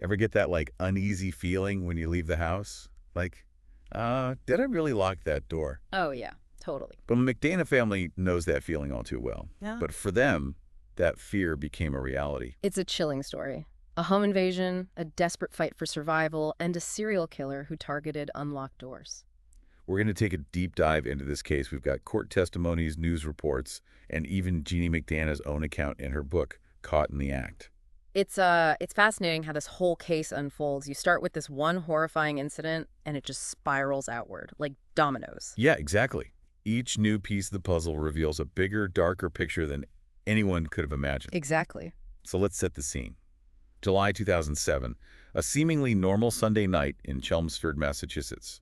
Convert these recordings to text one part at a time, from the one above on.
Ever get that, like, uneasy feeling when you leave the house? Like, did I really lock that door? Oh, yeah, totally. But the McDana family knows that feeling all too well. Yeah. But for them, that fear became a reality. It's a chilling story. A home invasion, a desperate fight for survival, and a serial killer who targeted unlocked doors. We're going to take a deep dive into this case. We've got court testimonies, news reports, and even Jeannie McDana's own account in her book, Caught in the Act. It's fascinating how this whole case unfolds. You start with this one horrifying incident, and it just spirals outward, like dominoes. Yeah, exactly. Each new piece of the puzzle reveals a bigger, darker picture than anyone could have imagined. Exactly. So let's set the scene. July 2007, a seemingly normal Sunday night in Chelmsford, Massachusetts.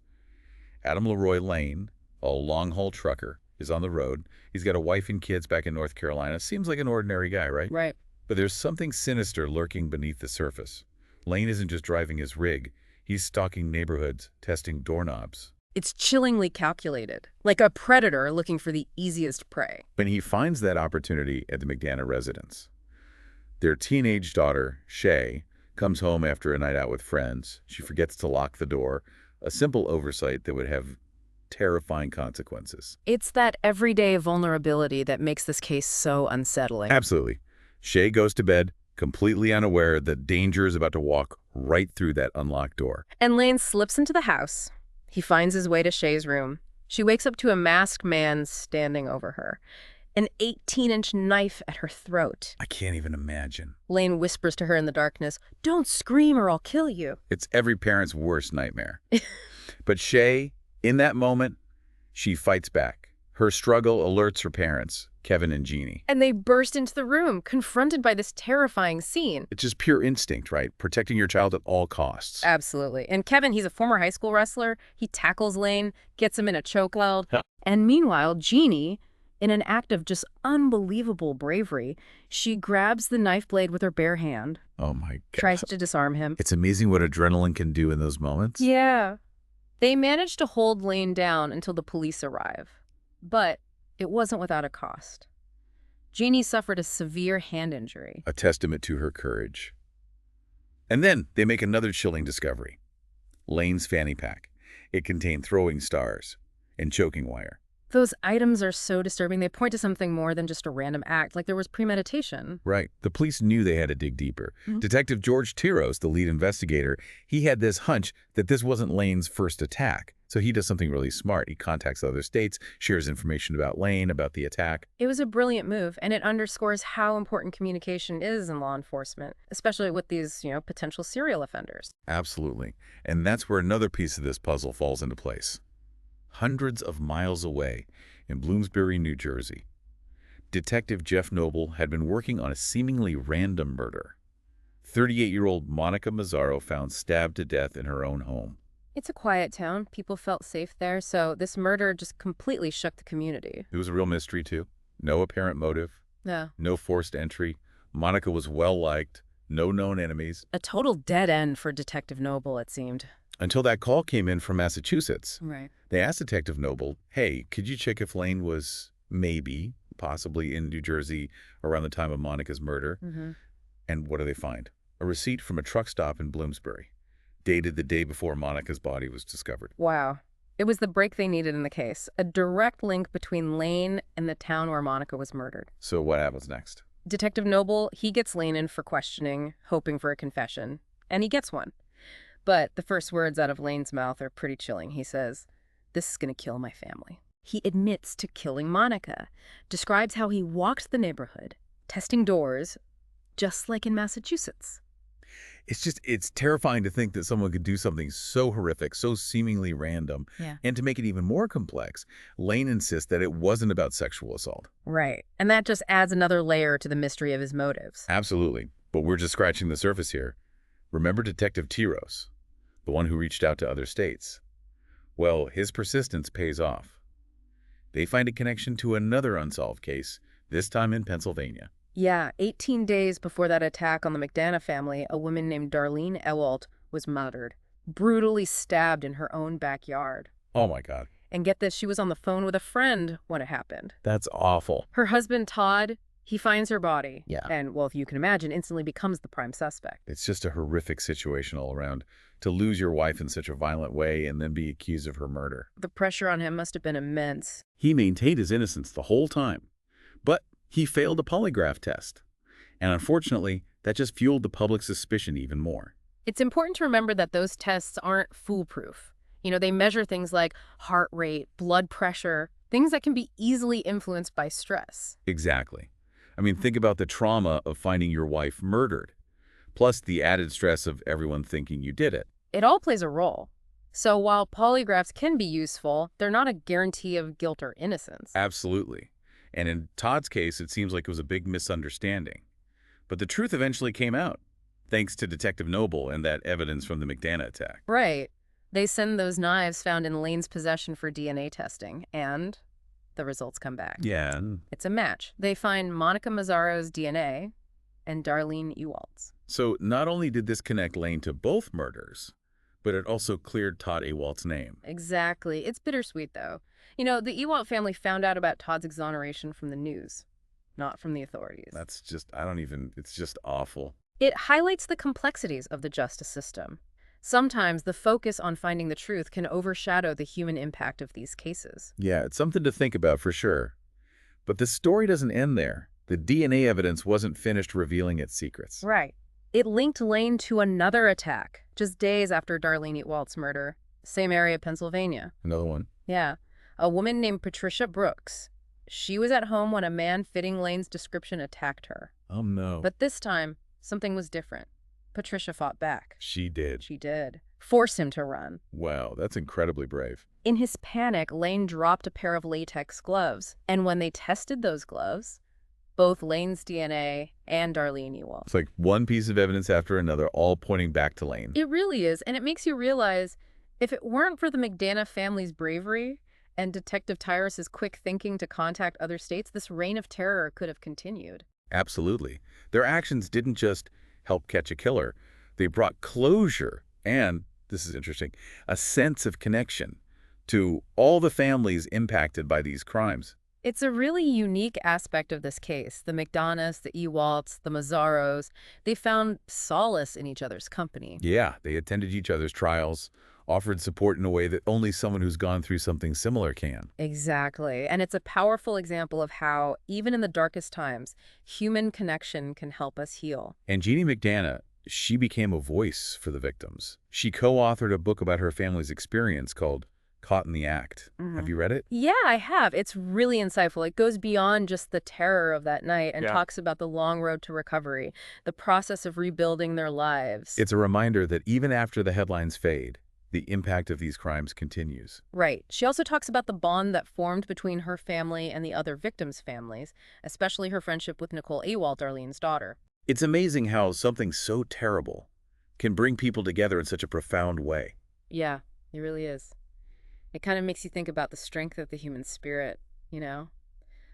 Adam Leroy Lane, a long-haul trucker, is on the road. He's got a wife and kids back in North Carolina. Seems like an ordinary guy, right? Right. But there's something sinister lurking beneath the surface. Lane isn't just driving his rig. He's stalking neighborhoods, testing doorknobs. It's chillingly calculated, like a predator looking for the easiest prey. When he finds that opportunity at the McDana residence, their teenage daughter, Shay, comes home after a night out with friends. She forgets to lock the door, a simple oversight that would have terrifying consequences. It's that everyday vulnerability that makes this case so unsettling. Absolutely. Shay goes to bed, completely unaware that danger is about to walk right through that unlocked door. And Lane slips into the house. He finds his way to Shay's room. She wakes up to a masked man standing over her, an 18-inch knife at her throat. I can't even imagine. Lane whispers to her in the darkness, "Don't scream or I'll kill you." It's every parent's worst nightmare. But Shay, in that moment, she fights back. Her struggle alerts her parents, Kevin and Jeannie. And they burst into the room, confronted by this terrifying scene. It's just pure instinct, right? Protecting your child at all costs. Absolutely. And Kevin, he's a former high school wrestler. He tackles Lane, gets him in a chokehold. Huh. And meanwhile, Jeannie, in an act of just unbelievable bravery, she grabs the knife blade with her bare hand, Oh my God. tries to disarm him. It's amazing what adrenaline can do in those moments. Yeah. They manage to hold Lane down until the police arrive. But it wasn't without a cost. Jeannie suffered a severe hand injury. A testament to her courage. And then they make another chilling discovery. Lane's fanny pack. It contained throwing stars and choking wire. Those items are so disturbing. They point to something more than just a random act, like there was premeditation. Right. The police knew they had to dig deeper. Mhm. Detective George Tiros, the lead investigator, he had this hunch that this wasn't Lane's first attack. So he does something really smart. He contacts other states, shares information about Lane, about the attack. It was a brilliant move, and it underscores how important communication is in law enforcement, especially with these, potential serial offenders. Absolutely. And that's where another piece of this puzzle falls into place. Hundreds of miles away in Bloomsbury, New Jersey, Detective Jeff Noble had been working on a seemingly random murder. 38-year-old Monica Mazzaro found stabbed to death in her own home. It's a quiet town. People felt safe there, so this murder just completely shook the community. It was a real mystery, too. No apparent motive, Yeah. no forced entry. Monica was well-liked, no known enemies, A total dead end for Detective Noble, it seemed. until that call came in from Massachusetts. Right. They asked Detective Noble, hey, could you check if Lane was possibly in New Jersey around the time of Monica's murder? Mm-hmm. And what do they find? A receipt from a truck stop in Bloomsbury, dated the day before Monica's body was discovered. Wow. It was the break they needed in the case, a direct link between Lane and the town where Monica was murdered. So what happens next? Detective Noble, he gets Lane in for questioning, hoping for a confession, and he gets one. But the first words out of Lane's mouth are pretty chilling. He says, "This is going to kill my family." He admits to killing Monica, describes how he walked the neighborhood, testing doors, just like in Massachusetts. It's terrifying to think that someone could do something so horrific, so seemingly random. Yeah. And to make it even more complex, Lane insists that it wasn't about sexual assault. Right. And that just adds another layer to the mystery of his motives. Absolutely. But we're just scratching the surface here. Remember Detective Tiros, the one who reached out to other states? Well, his persistence pays off. They find a connection to another unsolved case, this time in Pennsylvania. Yeah, 18 days before that attack on the McDana family, a woman named Darlene Ewald was murdered, brutally stabbed in her own backyard. Oh my God. And get this, she was on the phone with a friend when it happened. That's awful. Her husband, Todd, He finds her body. Yeah. And, well, if you can imagine, instantly becomes the prime suspect. It's just a horrific situation all around. To lose your wife in such a violent way and then be accused of her murder. The pressure on him must have been immense. He maintained his innocence the whole time. But he failed a polygraph test. And unfortunately, that just fueled the public suspicion even more. It's important to remember that those tests aren't foolproof. They measure things like heart rate, blood pressure, things that can be easily influenced by stress. Exactly. I mean, think about the trauma of finding your wife murdered, plus the added stress of everyone thinking you did it. It all plays a role. So while polygraphs can be useful, they're not a guarantee of guilt or innocence. Absolutely. And in Todd's case, it seems like it was a big misunderstanding. But the truth eventually came out, thanks to Detective Noble and that evidence from the McDana attack. Right. They send those knives found in Lane's possession for DNA testing, and the results come back. Yeah. It's a match. They find Monica Mazzaro's DNA and Darlene Ewald's. So not only did this connect Lane to both murders, but it also cleared Todd Ewald's name. Exactly. It's bittersweet, though. The Ewald family found out about Todd's exoneration from the news, not from the authorities. That's just, it's just awful. It highlights the complexities of the justice system. Sometimes the focus on finding the truth can overshadow the human impact of these cases. Yeah, it's something to think about for sure. But the story doesn't end there. The DNA evidence wasn't finished revealing its secrets. Right. It linked Lane to another attack, just days after Darlene Ewald's murder. Same area, Pennsylvania. Another one. Yeah. A woman named Patricia Brooks. She was at home when a man fitting Lane's description attacked her. Oh, no. But this time, something was different. Patricia fought back. She did. She did. Forced him to run. Wow, that's incredibly brave. In his panic, Lane dropped a pair of latex gloves. And when they tested those gloves, both Lane's DNA and Darlene Ewald. It's like one piece of evidence after another, all pointing back to Lane. It really is. And it makes you realize, if it weren't for the McDana family's bravery and Detective Tyrus's quick thinking to contact other states, this reign of terror could have continued. Absolutely. Their actions didn't just help catch a killer. They brought closure and, this is interesting, a sense of connection to all the families impacted by these crimes. It's a really unique aspect of this case. The McDonas, the Ewalds, the Mazzaros, they found solace in each other's company. Yeah, they attended each other's trials, offered support in a way that only someone who's gone through something similar can. Exactly. And it's a powerful example of how, even in the darkest times, human connection can help us heal. And Jeannie McDana, she became a voice for the victims. She co-authored a book about her family's experience called Caught in the Act. Have you read it? Yeah, I have. It's really insightful. It goes beyond just the terror of that night and talks about the long road to recovery, the process of rebuilding their lives. It's a reminder that even after the headlines fade, the impact of these crimes continues. Right. She also talks about the bond that formed between her family and the other victims' families, especially her friendship with Nicole Ewald, Darlene's daughter. It's amazing how something so terrible can bring people together in such a profound way. Yeah, it really is. It kind of makes you think about the strength of the human spirit,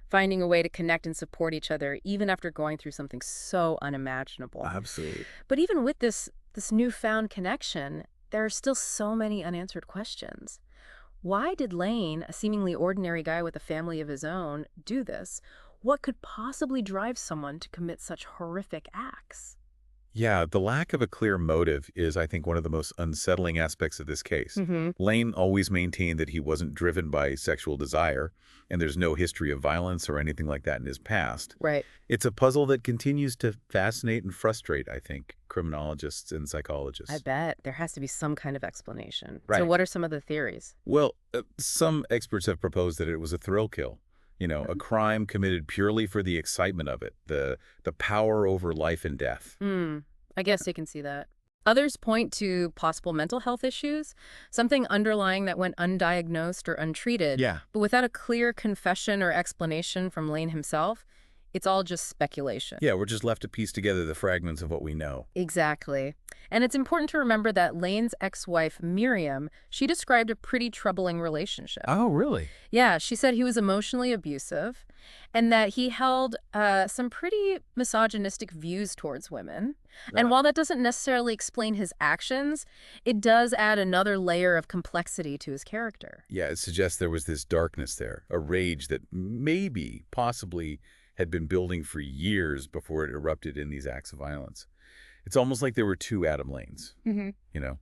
finding a way to connect and support each other even after going through something so unimaginable. Absolutely. But even with this newfound connection, there are still so many unanswered questions. Why did Lane, a seemingly ordinary guy with a family of his own, do this? What could possibly drive someone to commit such horrific acts? Yeah, the lack of a clear motive is, I think, one of the most unsettling aspects of this case. Lane always maintained that he wasn't driven by sexual desire, and there's no history of violence or anything like that in his past. Right. It's a puzzle that continues to fascinate and frustrate, I think, criminologists and psychologists. I bet. There has to be some kind of explanation. Right. So what are some of the theories? Well, some experts have proposed that it was a thrill kill. A crime committed purely for the excitement of it, the power over life and death. I guess you can see that. Others point to possible mental health issues, something underlying that went undiagnosed or untreated. Yeah. But without a clear confession or explanation from Lane himself, it's all just speculation. Yeah, we're just left to piece together the fragments of what we know. Exactly. And it's important to remember that Lane's ex-wife, Miriam, she described a pretty troubling relationship. Oh, really? Yeah, she said he was emotionally abusive and that he held some pretty misogynistic views towards women. And while that doesn't necessarily explain his actions, it does add another layer of complexity to his character. Yeah, it suggests there was this darkness there, a rage that maybe, possibly, had been building for years before it erupted in these acts of violence. It's almost like there were two Adam Lanes, you know,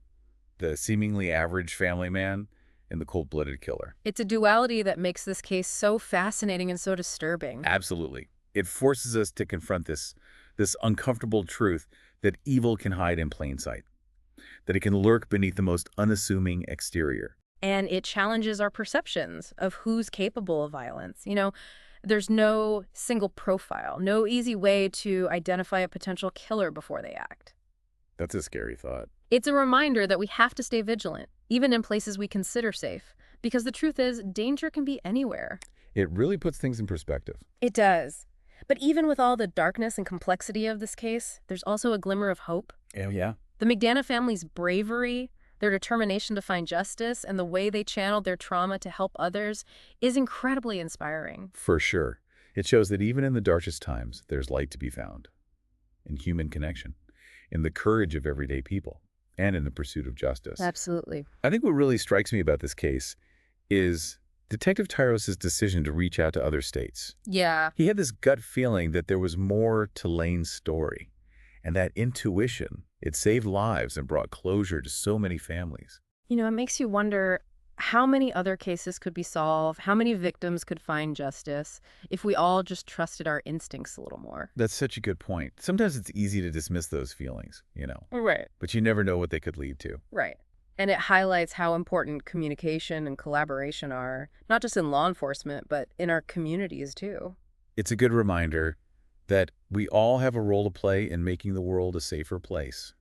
the seemingly average family man and the cold-blooded killer. It's a duality that makes this case so fascinating and so disturbing. Absolutely. It forces us to confront this uncomfortable truth that evil can hide in plain sight, that it can lurk beneath the most unassuming exterior. And it challenges our perceptions of who's capable of violence. There's no single profile, no easy way to identify a potential killer before they act. That's a scary thought. It's a reminder that we have to stay vigilant, even in places we consider safe, because the truth is, danger can be anywhere. It really puts things in perspective. It does. But even with all the darkness and complexity of this case, there's also a glimmer of hope. Oh, yeah? The McDaniel family's bravery, their determination to find justice, and the way they channeled their trauma to help others is incredibly inspiring. For sure. It shows that even in the darkest times, there's light to be found. In human connection, in the courage of everyday people, and in the pursuit of justice. Absolutely. I think what really strikes me about this case is Detective Tyros' decision to reach out to other states. Yeah. He had this gut feeling that there was more to Lane's story, and that intuition, it saved lives and brought closure to so many families. It makes you wonder how many other cases could be solved, how many victims could find justice if we all just trusted our instincts a little more. That's such a good point. Sometimes it's easy to dismiss those feelings, Right. but you never know what they could lead to. Right. And it highlights how important communication and collaboration are, not just in law enforcement, but in our communities too. It's a good reminder that we all have a role to play in making the world a safer place,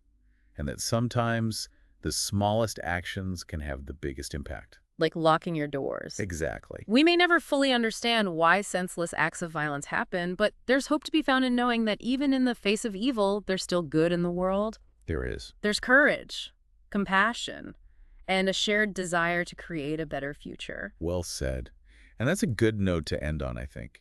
and that sometimes the smallest actions can have the biggest impact. Like locking your doors. Exactly. We may never fully understand why senseless acts of violence happen, but there's hope to be found in knowing that even in the face of evil, there's still good in the world. There is. There's courage, compassion, and a shared desire to create a better future. Well said. And that's a good note to end on, I think.